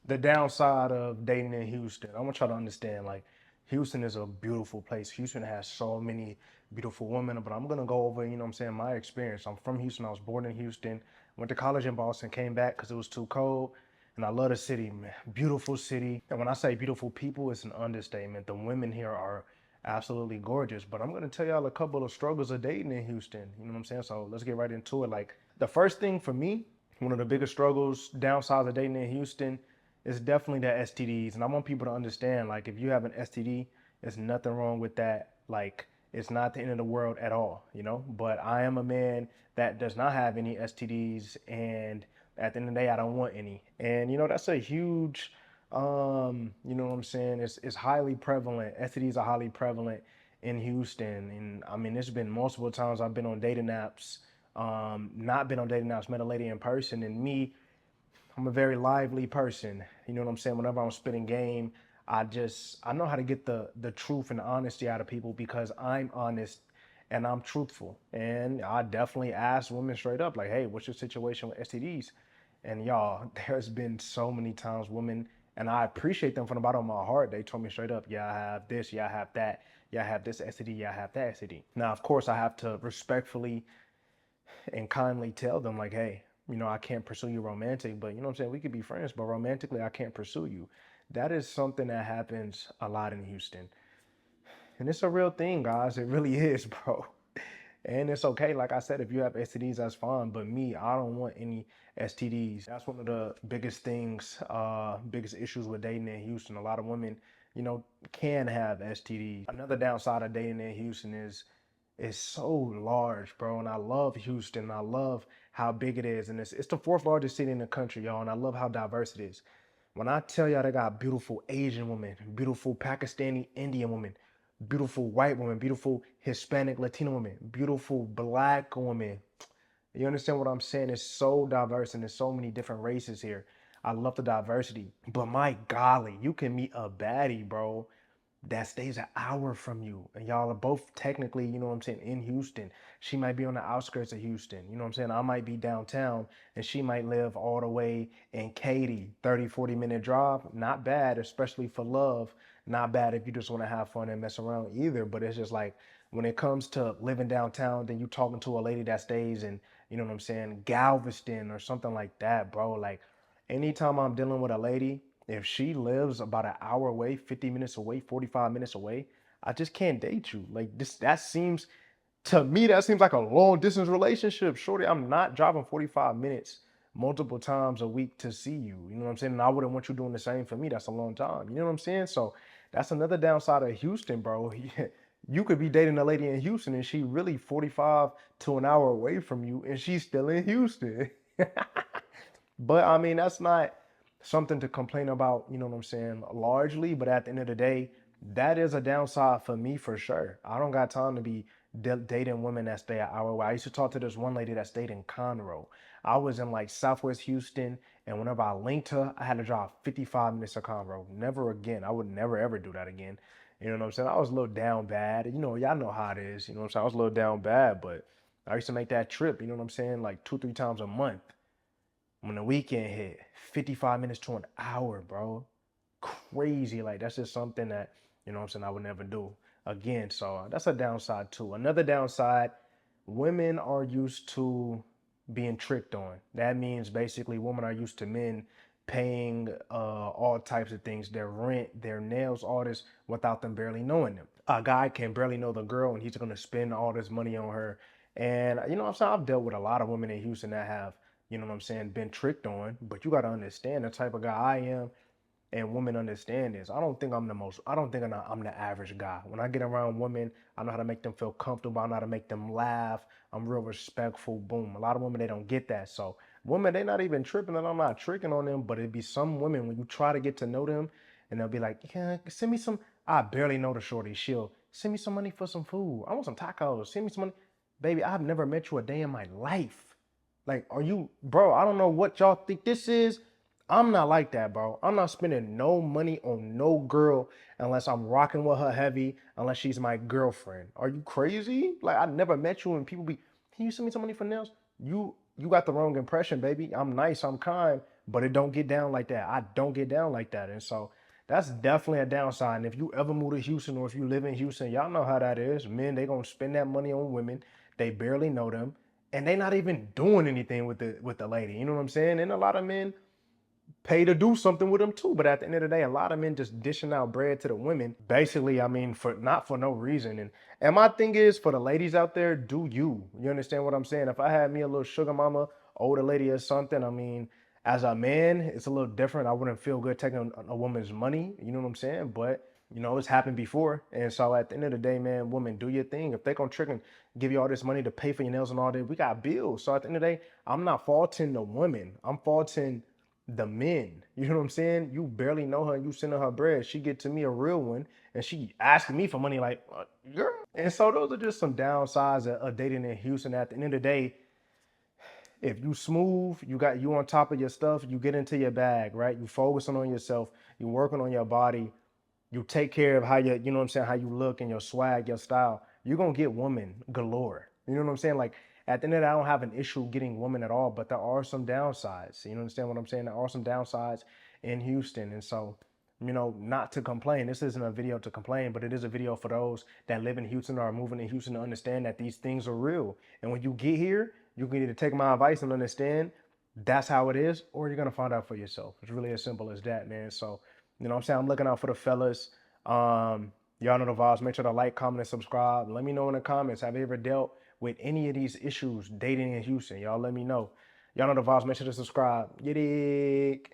The downside of dating in Houston, I want y'all to understand, like, Houston is a beautiful place. Houston has so many beautiful women, but I'm gonna go over, you know what I'm saying, my experience. I'm from Houston. I was born in Houston, went to college in Boston, came back because it was too cold. And I love the city, man. Beautiful city. And when I say beautiful people, it's an understatement. The women here are absolutely gorgeous. But I'm gonna tell y'all a couple of struggles of dating in Houston. You know what I'm saying? So let's get right into it. Like the first thing for me, one of the biggest struggles, downsides of dating in Houston is definitely the STDs. And I want people to understand, like, if you have an STD, there's nothing wrong with that. Like, it's not the end of the world at all, you know? But I am a man that does not have any STDs, and at the end of the day, I don't want any. And, you know, that's a huge, you know what I'm saying? It's highly prevalent. STDs are highly prevalent in Houston. And I mean, there's been multiple times I've been on dating apps, not been on dating apps, met a lady in person, and me, I'm a very lively person. You know what I'm saying? Whenever I'm spitting game, I know how to get the truth and the honesty out of people because I'm honest and I'm truthful. And I definitely ask women straight up, like, hey, what's your situation with STDs? And y'all, there's been so many times women, and I appreciate them from the bottom of my heart. They told me straight up, yeah, I have this, yeah, I have that, yeah, I have this STD, yeah, I have that STD. Now, of course, I have to respectfully and kindly tell them, like, hey, you know, I can't pursue you romantic, but you know what I'm saying? We could be friends, but romantically, I can't pursue you. That is something that happens a lot in Houston. And it's a real thing, guys. It really is, bro. And it's okay. Like I said, if you have STDs, that's fine. But me, I don't want any STDs. That's one of the biggest things, biggest issues with dating in Houston. A lot of women, you know, can have STDs. Another downside of dating in Houston is it's so large, bro. And I love Houston. I love how big it is. And it's the fourth largest city in the country, y'all. And I love how diverse it is. When I tell y'all they got beautiful Asian women, beautiful Pakistani Indian women, beautiful white women, beautiful Hispanic Latino women, beautiful black women. You understand what I'm saying? It's so diverse and there's so many different races here. I love the diversity. But my golly, you can meet a baddie, bro, that stays an hour from you. And y'all are both technically, you know what I'm saying, in Houston. She might be on the outskirts of Houston. You know what I'm saying? I might be downtown and she might live all the way in Katy, 30, 40-minute drive. Not bad, especially for love. Not bad if you just want to have fun and mess around either. But it's just like when it comes to living downtown, then you talking to a lady that stays in, you know what I'm saying, Galveston or something like that, bro. Like anytime I'm dealing with a lady, if she lives about an hour away, 50 minutes away, 45 minutes away, I just can't date you. Like this, that seems to me, that seems like a long distance relationship. Shorty, I'm not driving 45 minutes multiple times a week to see you. You know what I'm saying? And I wouldn't want you doing the same for me. That's a long time. You know what I'm saying? So that's another downside of Houston, bro. You could be dating a lady in Houston and she really 45 to an hour away from you and she's still in Houston. But I mean, that's not something to complain about, you know what I'm saying, largely. But at the end of the day, that is a downside for me for sure. I don't got time to be dating women that stay an hour away. I used to talk to this one lady that stayed in Conroe. I was in like Southwest Houston, and whenever I linked her, I had to drive 55 minutes to Conroe. Never again. I would never ever do that again. You know what I'm saying? I was a little down bad. You know, y'all know how it is. You know what I'm saying? I was a little down bad, but I used to make that trip, you know what I'm saying, like 2, 3 times a month. When the weekend hit, 55 minutes to an hour, bro. Crazy. Like, that's just something that, you know what I'm saying, I would never do again. So that's a downside too. Another downside, women are used to being tricked on. That means basically women are used to men paying all types of things, their rent, their nails, all this without them barely knowing them. A guy can barely know the girl and he's gonna spend all this money on her. And you know what I'm saying? I've dealt with a lot of women in Houston that have, you know what I'm saying, been tricked on. But you gotta understand the type of guy I am, and women understand this. I don't think I'm the average guy. When I get around women, I know how to make them feel comfortable. I know how to make them laugh. I'm real respectful. Boom. A lot of women, they don't get that. So women, they not even tripping and I'm not tricking on them, but it'd be some women when you try to get to know them and they'll be like, yeah, send me some, I barely know the shorty. She'll send me some money for some food. I want some tacos. Send me some money. Baby, I've never met you a day in my life. Like, are you, bro? I don't know what y'all think this is. I'm not like that, bro. I'm not spending no money on no girl unless I'm rocking with her heavy, unless she's my girlfriend. Are you crazy? Like, I never met you and people be, can you send me some money for nails? You got the wrong impression, baby. I'm nice, I'm kind, but it don't get down like that. I don't get down like that. And so that's definitely a downside. And if you ever move to Houston or if you live in Houston, y'all know how that is. Men, they gonna spend that money on women. They barely know them. And they not even doing anything with the lady. You know what I'm saying? And a lot of men pay to do something with them too. But at the end of the day, a lot of men just dishing out bread to the women. Basically, I mean, for not for no reason. And my thing is for the ladies out there, do you? You understand what I'm saying? If I had me a little sugar mama, older lady or something, I mean, as a man, it's a little different. I wouldn't feel good taking a woman's money. You know what I'm saying? But you know, it's happened before. And so at the end of the day, man, women, do your thing. If they gonna trick and give you all this money to pay for your nails and all that, we got bills. So at the end of the day, I'm not faulting the women. I'm faulting the men. You know what I'm saying? You barely know her and you sending her bread. She get to me a real one and she asking me for money like, girl. And so those are just some downsides of dating in Houston. At the end of the day, if you smooth, you on top of your stuff, you get into your bag, right? You focusing on yourself, you working on your body, you take care of how you know what I'm saying, how you look and your swag, your style, you're gonna get women galore. You know what I'm saying? Like at the end of the day, I don't have an issue getting women at all, but there are some downsides. You understand what I'm saying? There are some downsides in Houston. And so, you know, not to complain. This isn't a video to complain, but it is a video for those that live in Houston or are moving to Houston to understand that these things are real. And when you get here, you can either take my advice and understand that's how it is, or you're gonna find out for yourself. It's really as simple as that, man. So, you know what I'm saying? I'm looking out for the fellas. Y'all know the vibes. Make sure to like, comment, and subscribe. Let me know in the comments. Have you ever dealt with any of these issues dating in Houston? Y'all let me know. Y'all know the vibes. Make sure to subscribe. Get it.